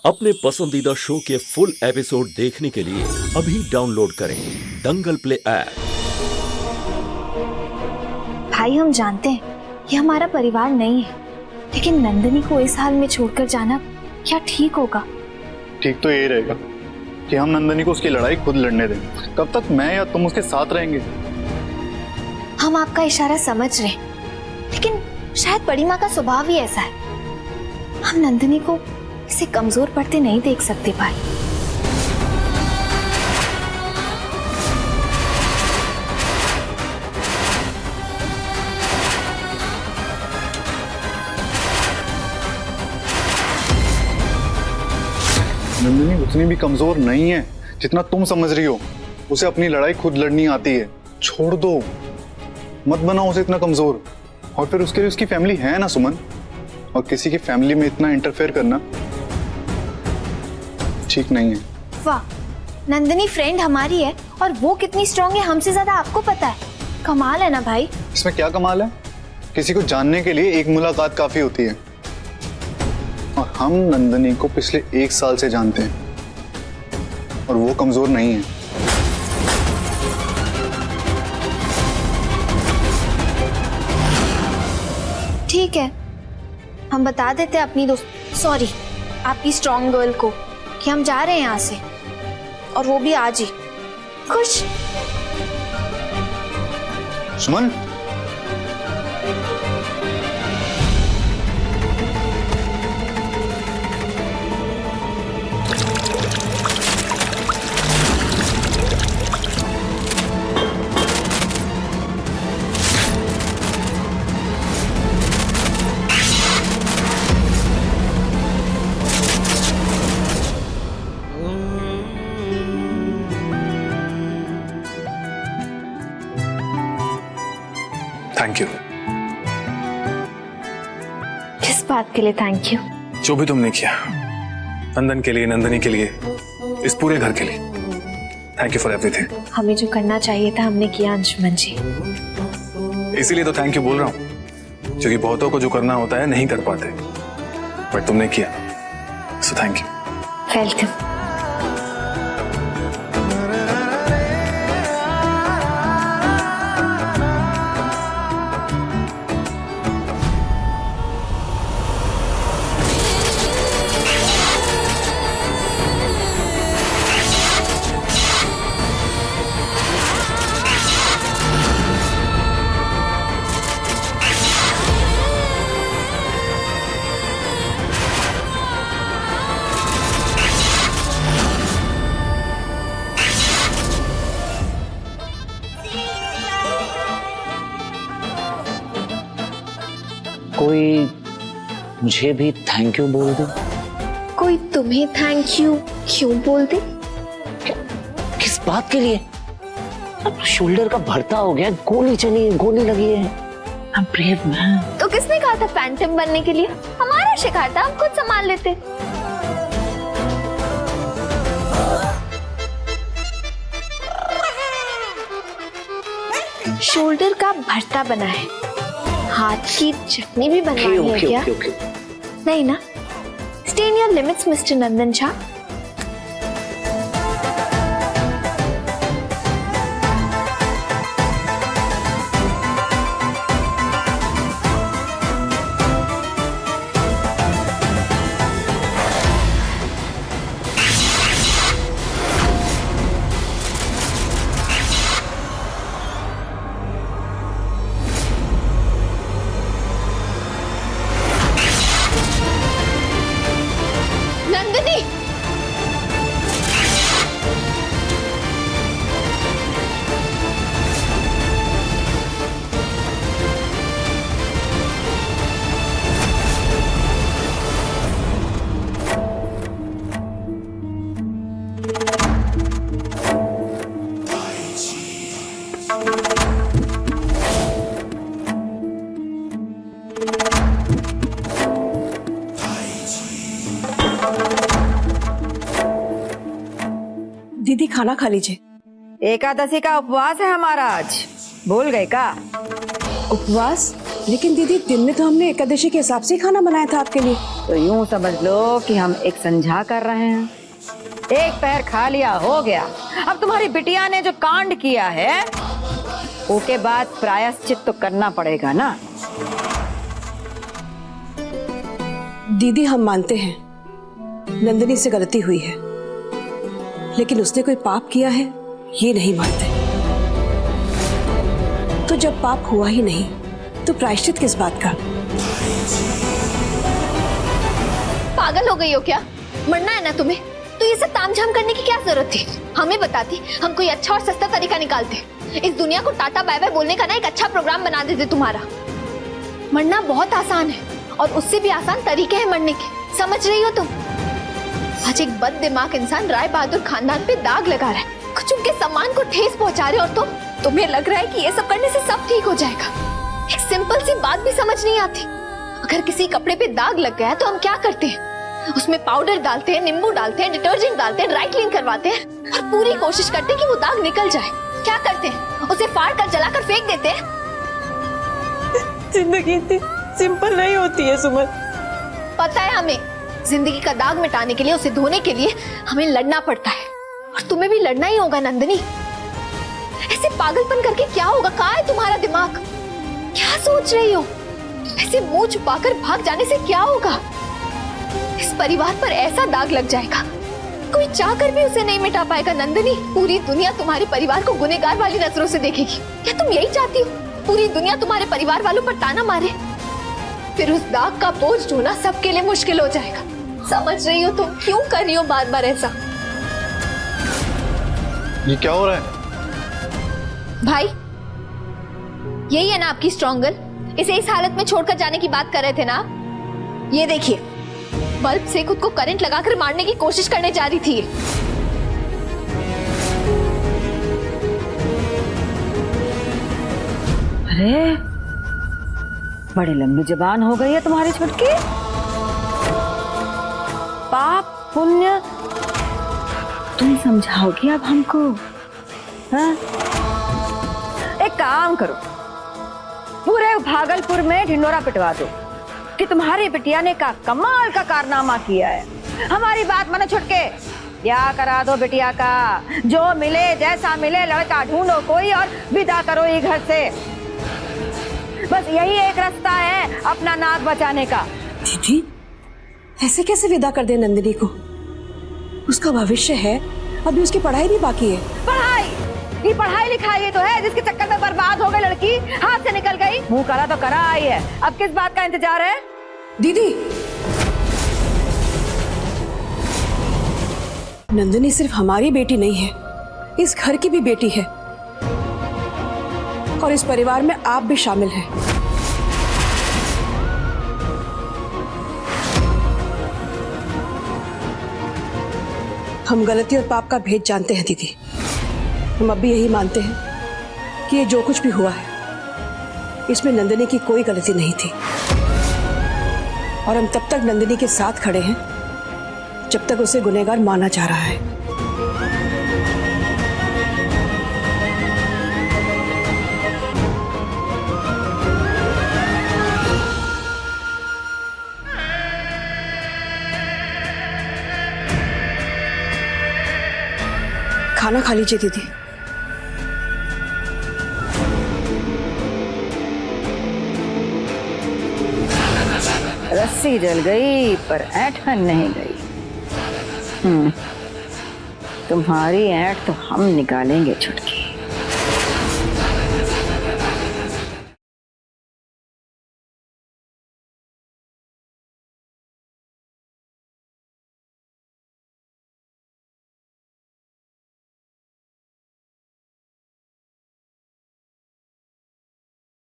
अपने पसंदीदा शो के फुल एपिसोड देखने के लिए अभी डाउनलोड करें दंगल प्ले ऐप। भाई हम जानते हैं ये हमारा परिवार नहीं है, लेकिन नंदिनी को इस हाल में छोड़कर जाना क्या ठीक होगा? ठीक तो यही रहेगा कि हम नंदिनी को उसकी लड़ाई खुद लड़ने दें। तब तक मैं या तुम उसके साथ रहेंगे। हम आपका इशारा समझ रहे हैं, लेकिन शायद बड़ी माँ का स्वभाव ही ऐसा है। हम नंदिनी को इसे कमजोर पड़ते नहीं देख सकते भाई। नंदिनी उतनी भी कमजोर नहीं है जितना तुम समझ रही हो। उसे अपनी लड़ाई खुद लड़नी आती है। छोड़ दो, मत बनाओ उसे इतना कमजोर। और फिर उसके लिए उसकी फैमिली है ना सुमन, और किसी की फैमिली में इतना इंटरफेयर करना ठीक नहीं है। वाह, नंदिनी फ्रेंड हमारी है और वो कितनी स्ट्रांग है हमसे ज्यादा आपको पता है। कमाल है ना भाई। इसमें क्या कमाल है? किसी को जानने के लिए एक मुलाकात काफी होती है। और हम नंदिनी को पिछले 1 साल से जानते हैं और वो कमजोर नहीं है। ठीक है, हम बता देते हैं अपनी सॉरी आपकी स्ट्रांग गर्ल को कि हम जा रहे हैं यहाँ से, और वो भी आज ही। खुश? सुमन, थैंक यू। किस बात के लिए थैंक यू? जो भी तुमने किया, नंदन के लिए, नंदिनी के लिए, इस पूरे घर के लिए, थैंक यू फॉर एवरीथिंग। हमें जो करना चाहिए था हमने किया अंशुमन जी। इसीलिए तो थैंक यू बोल रहा हूँ, क्योंकि बहुतों को जो करना होता है नहीं कर पाते, बट तुमने किया, सो थैंक यू। वेलकम। कोई मुझे भी थैंक यू बोल दे। कोई तुम्हें थैंक यू क्यों बोल दे? किस बात के लिए? अब शोल्डर का भरता हो गया, गोली चली है, गोली लगी है। I'm brave man। तो किसने कहा था फैंटम बनने के लिए? हमारा शिकार था, हम खुद संभाल लेते। शोल्डर का भरता बना है, हाथ की चटनी भी बनवानी है क्या? नहीं ना? Stay in your limits, Mr. नंदन झा। नंदिनी! दीदी खाना खा लीजिए। एकादशी का उपवास है हमारा आज, भूल गए का? उपवास? लेकिन दीदी दिन में तो हमने एकादशी के हिसाब से ही खाना बनाया था आपके लिए। तो यूं समझ लो कि हम एक संझा कर रहे हैं। एक पैर खा लिया हो गया। अब तुम्हारी बिटिया ने जो कांड किया है उसके बाद प्रायश्चित तो करना पड़ेगा ना। दीदी हम मानते हैं नंदिनी से गलती हुई है, लेकिन उसने कोई पाप किया है ये नहीं मानते। तो जब पाप हुआ ही नहीं तो प्रायश्चित किस बात का? पागल हो गई हो क्या? मरना है ना तुम्हें तो ये सब तामझाम करने की क्या जरूरत थी? हमें बताती, हम कोई अच्छा और सस्ता तरीका निकालते। इस दुनिया को टाटा बाय बाय बोलने का ना एक अच्छा प्रोग्राम बना देते तुम्हारा। मरना बहुत आसान है और उससे भी आसान तरीके हैं मरने के, समझ रही हो तुम? आज एक बद दिमाग इंसान राय बहादुर खानदान पे दाग लगा रहा है, कुछ उनके सम्मान को ठेस पहुंचा रहे, और तुम्हें लग रहा है कि ये सब करने से सब ठीक हो जाएगा। एक सिंपल सी बात भी समझ नहीं आती। अगर किसी कपड़े पे दाग लग गया तो हम क्या करते हैं? उसमें पाउडर डालते हैं, नींबू डालते हैं, डिटर्जेंट डालते हैं, ड्राई क्लीन करवाते हैं और पूरी कोशिश करते हैं कि वो दाग निकल जाए। क्या करते हैं? उसे फाड़ कर जलाकर फेंक देते हैं। जिंदगी इतनी सिंपल नहीं होती है सुमन। पता है हमें, जिंदगी का दाग मिटाने के लिए, उसे धोने के लिए हमें लड़ना पड़ता है, और तुम्हें भी लड़ना ही होगा नंदिनी। ऐसे पागलपन करके क्या होगा? कहाँ है तुम्हारा दिमाग? क्या सोच रही हो? ऐसे मुंह छुपाकर भाग जाने से क्या होगा? इस परिवार पर ऐसा दाग लग जाएगा, कोई चाहकर भी उसे नहीं मिटा पाएगा नंदिनी। पूरी दुनिया तुम्हारे परिवार को गुनहगार वाली नजरों से देखेगी। क्या तुम यही चाहती हो? पूरी दुनिया तुम्हारे परिवार वालों पर ताना मारे, फिर उस दाग का बोझ ढोना सबके लिए मुश्किल हो जाएगा। समझ रही हो तुम? क्यों कर रही हो बार बार ऐसा? ये क्या हो रहा है? भाई, यही है ना आपकी स्ट्रॉन्ग गर्ल? इसे इस हालत में छोड़कर जाने की बात कर रहे थे ना? ये देखिए, बल्ब से खुद को करंट लगाकर मारने की कोशिश करने जा रही थी। अरे बड़ी लंबी जुबान हो गई है तुम्हारी छुटकी। पाप पुण्य तुम समझाओगी अब हमको? हाँ? एक काम करो, पूरे भागलपुर में ढिंडोरा पिटवा दो कि तुम्हारी बिटिया ने का कमाल का कारनामा किया है। हमारी बात मानो छुटके, क्या करा दो बिटिया का। जो मिले जैसा मिले लड़का ढूंढो कोई और विदा करो ये घर से। बस यही एक रास्ता है अपना नाक बचाने का। दीदी ऐसे कैसे विदा कर दे नंदिनी को? उसका भविष्य है, अभी उसकी पढ़ाई भी बाकी है। पढ़ाई? ये पढ़ाई लिखाई तो है जिसके चक्कर में बर्बाद हो गई लड़की, हाथ से निकल गई। मुंह करा तो करा आई है, अब किस बात का इंतजार है? दीदी नंदिनी सिर्फ हमारी बेटी नहीं है, इस घर की भी बेटी है, और इस परिवार में आप भी शामिल हैं। हम गलती और पाप का भेद जानते हैं दीदी। हम अब भी यही मानते हैं कि ये जो कुछ भी हुआ है इसमें नंदिनी की कोई गलती नहीं थी, और हम तब तक नंदिनी के साथ खड़े हैं जब तक उसे गुनहगार माना जा रहा है। खाना खा लीजिए दीदी। रस्सी जल गई पर ऐंठन नहीं गई। तुम्हारी ऐंठ तो हम निकालेंगे छुटकी।